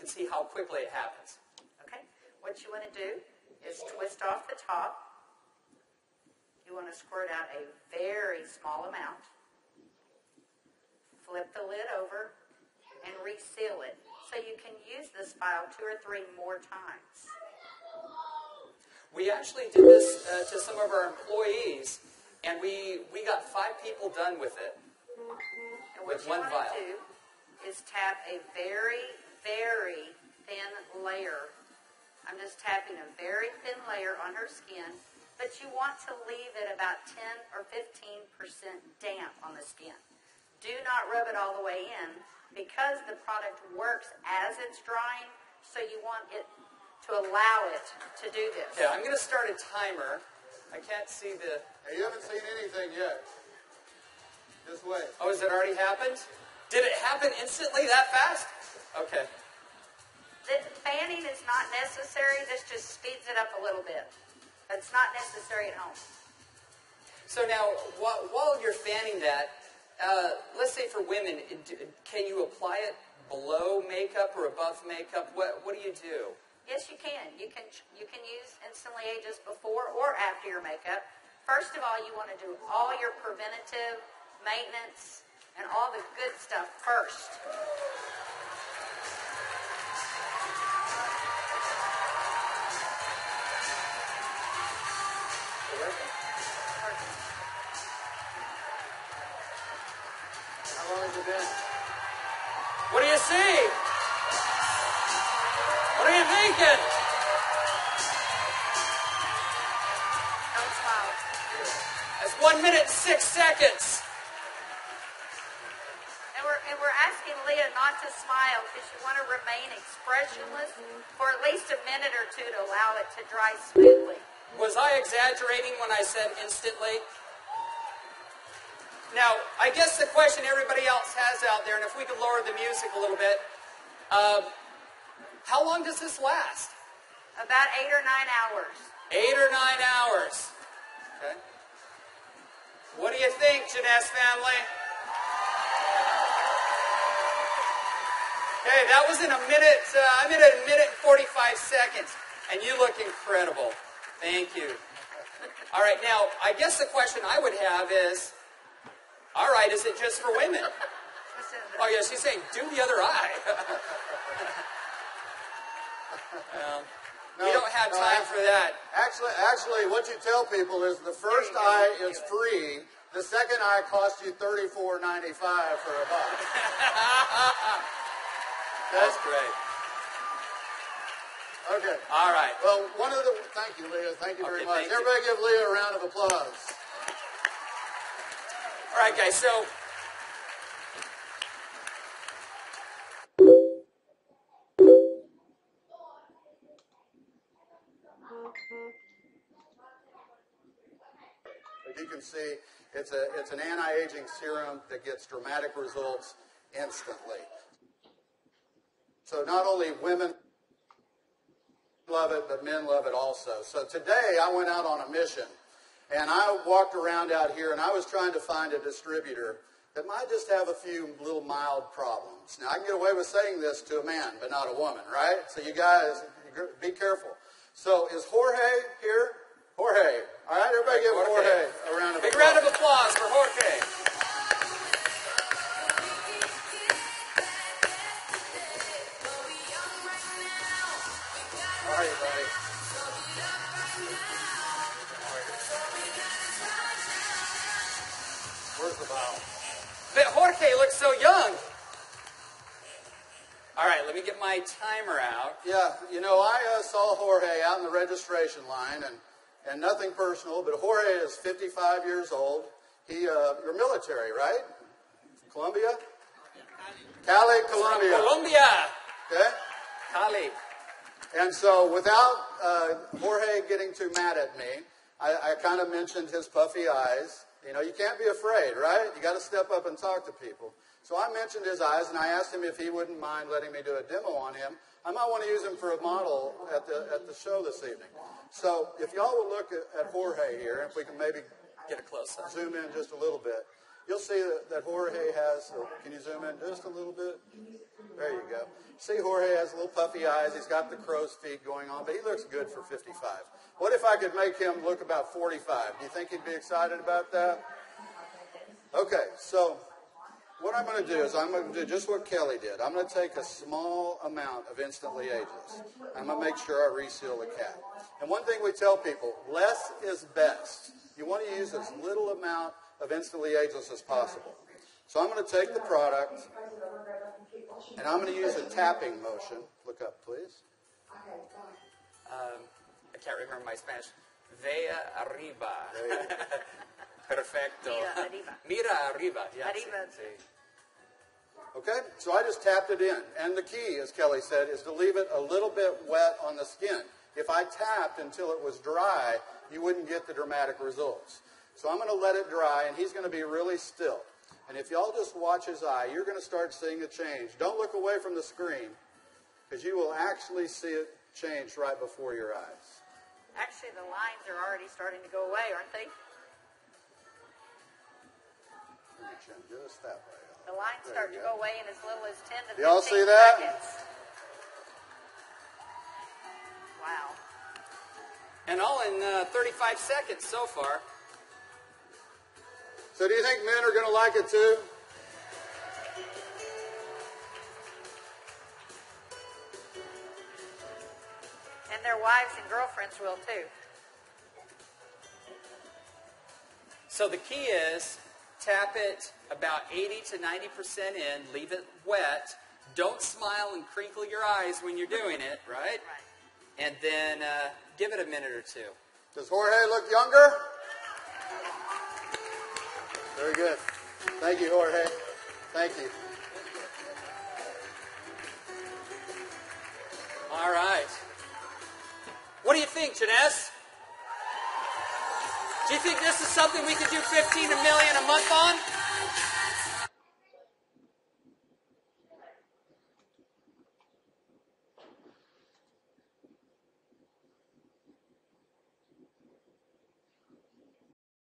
can see how quickly it happens. Okay. What you want to do is twist off the top. You want to squirt out a very small amount. Flip the lid over and reseal it so you can use this file 2 or 3 more times. We actually did this to some of our employees, and we got 5 people done with it. And what you want to do is tap a very, very thin layer. I'm just tapping a very thin layer on her skin, but you want to leave it about 10 or 15% damp on the skin. Do not rub it all the way in because the product works as it's drying, so you want it to allow it to do this. Yeah, I'm going to start a timer. I can't see the... Hey, you haven't seen anything yet. Just wait. Oh, has it already happened? Did it happen instantly that fast? Okay. The fanning is not necessary. This just speeds it up a little bit. It's not necessary at home. So now, while you're fanning that, let's say for women, can you apply it below makeup or above makeup? What do you do? Yes, you can. You can use Instantly Ageless before or after your makeup. First of all, you want to do all your preventative maintenance and all the good stuff first. How long has it been? What do you see? What are you thinking? Don't smile. That's 1 minute and 6 seconds. And we're asking Leah not to smile because you want to remain expressionless for at least a minute or 2 to allow it to dry smoothly. Was I exaggerating when I said instantly? Now, I guess the question everybody else has out there, and if we could lower the music a little bit, how long does this last? About 8 or 9 hours. 8 or 9 hours. Okay. What do you think, Jeunesse family? Okay, that was in a minute. I'm at a minute and 45 seconds, and you look incredible. Thank you. All right, now, I guess the question I would have is, all right, is it just for women? Oh, yeah, she's saying, do the other eye. We don't have time for that. Actually, what you tell people is the first eye is free. The second eye costs you $34.95 for a buck. That's great. Okay. All right. Well, thank you, Leah. Thank you very much. Thank you. Everybody give Leah a round of applause. All right, guys, so as you can see, it's an anti-aging serum that gets dramatic results instantly. So not only women love it, but men love it also. So today I went out on a mission, and I walked around out here, and I was trying to find a distributor that might just have a few little mild problems. Now, I can get away with saying this to a man, but not a woman, right? So you guys, be careful. So is Jorge here? Jorge. All right, everybody give Jorge a round of applause. big round of applause for Jorge. How are you, buddy? Where's the bottle? But Jorge looks so young. All right, let me get my timer out. Yeah, you know, I saw Jorge out in the registration line, and nothing personal, but Jorge is 55 years old. You're military, right? Colombia? Cali, Colombia. Colombia. Okay? Cali. And so without Jorge getting too mad at me, I kind of mentioned his puffy eyes. You know, you can't be afraid, right? You got to step up and talk to people. So I mentioned his eyes, and I asked him if he wouldn't mind letting me do a demo on him. I might want to use him for a model at the show this evening. So if y'all will look at Jorge here, if we can maybe Get a close-up. zoom in just a little bit. you'll see that Jorge has, can you zoom in just a little bit? There you go. See, Jorge has little puffy eyes. He's got the crow's feet going on, but he looks good for 55. What if I could make him look about 45? Do you think he'd be excited about that? Okay, so what I'm going to do is I'm going to do just what Kelly did. I'm going to take a small amount of Instantly Ageless. I'm going to make sure I reseal the cap. And one thing we tell people, less is best. You want to use as little amount of Instantly Ageless as possible. So I'm going to take the product, and I'm going to use a tapping motion. Look up, please. I can't remember my Spanish. Vea arriba. Perfecto. Mira arriba. Mira arriba. Yeah, Arriba. sí. Okay, so I just tapped it in. And the key, as Kelly said, is to leave it a little bit wet on the skin. If I tapped until it was dry, you wouldn't get the dramatic results. So I'm going to let it dry, and he's going to be really still. And if y'all just watch his eye, you're going to start seeing a change. Don't look away from the screen, because you will actually see it change right before your eyes. Actually, the lines are already starting to go away, aren't they? Just that way. The lines start to go away in as little as 10 to 15 Y'all see that? seconds. Wow. And all in 35 seconds so far. So do you think men are going to like it too? And their wives and girlfriends will too. So the key is tap it about 80 to 90% in, leave it wet. Don't smile and crinkle your eyes when you're doing it, right? Right. And then give it a minute or two. Does Jorge look younger? Very good. Thank you, Jorge. Thank you. All right. What do you think, Jeunesse? Do you think this is something we could do 15 million a month